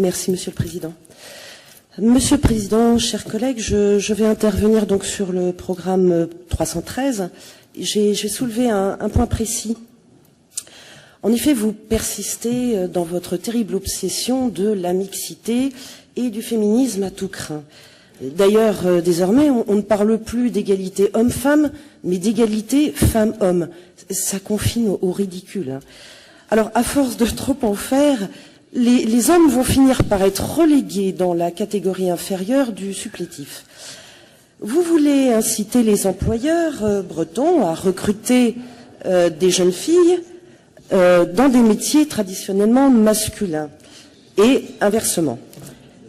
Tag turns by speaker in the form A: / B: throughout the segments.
A: Merci, Monsieur le Président. Monsieur le Président, chers collègues, je vais intervenir donc sur le programme 313. J'ai soulevé un point précis. En effet, vous persistez dans votre terrible obsession de la mixité et du féminisme à tout crin. D'ailleurs, désormais, on ne parle plus d'égalité homme-femme, mais d'égalité femme-homme. Ça confine au ridicule. Alors, à force de trop en faire, les hommes vont finir par être relégués dans la catégorie inférieure du supplétif. Vous voulez inciter les employeurs bretons à recruter des jeunes filles dans des métiers traditionnellement masculins et inversement.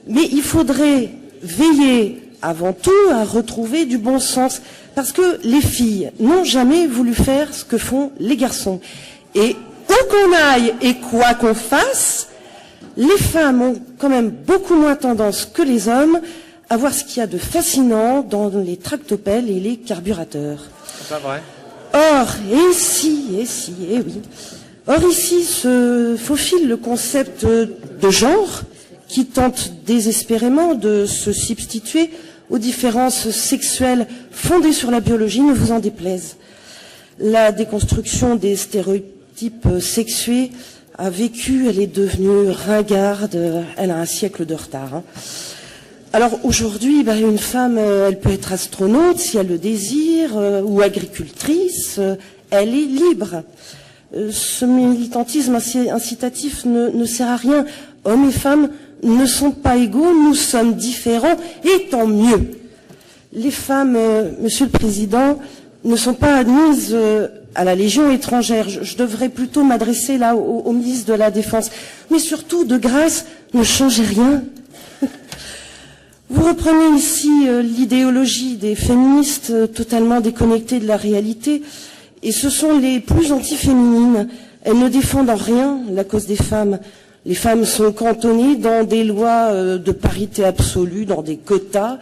A: Mais il faudrait veiller avant tout à retrouver du bon sens, parce que les filles n'ont jamais voulu faire ce que font les garçons. Et où qu'on aille et quoi qu'on fasse, les femmes ont quand même beaucoup moins tendance que les hommes à voir ce qu'il y a de fascinant dans les tractopelles et les carburateurs.
B: C'est pas vrai.
A: Or, Or ici se faufile le concept de genre qui tente désespérément de se substituer aux différences sexuelles fondées sur la biologie, ne vous en déplaise. La déconstruction des stéréotypes sexués a vécu, elle est devenue ringarde, elle a un siècle de retard. Alors aujourd'hui, une femme, elle peut être astronaute si elle le désire, ou agricultrice, elle est libre. Ce militantisme incitatif ne sert à rien. Hommes et femmes ne sont pas égaux, nous sommes différents, et tant mieux. Les femmes, Monsieur le Président, ne sont pas admises à la Légion étrangère. Je devrais plutôt m'adresser là au ministre de la Défense. Mais surtout, de grâce, ne changez rien. Vous reprenez ici l'idéologie des féministes totalement déconnectées de la réalité, et ce sont les plus anti-féminines. Elles ne défendent en rien la cause des femmes. Les femmes sont cantonnées dans des lois de parité absolue, dans des quotas,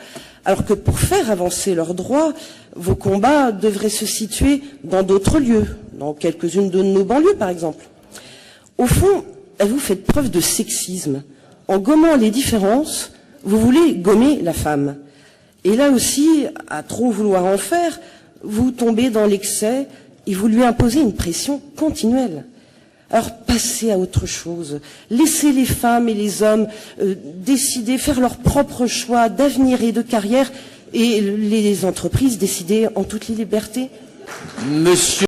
A: alors que pour faire avancer leurs droits, vos combats devraient se situer dans d'autres lieux, dans quelques-unes de nos banlieues par exemple. Au fond, vous faites preuve de sexisme. En gommant les différences, vous voulez gommer la femme. Et là aussi, à trop vouloir en faire, vous tombez dans l'excès et vous lui imposez une pression continuelle. Alors passez à autre chose. Laissez les femmes et les hommes décider, faire leur propre choix d'avenir et de carrière, et les entreprises décider en toute liberté.
B: Monsieur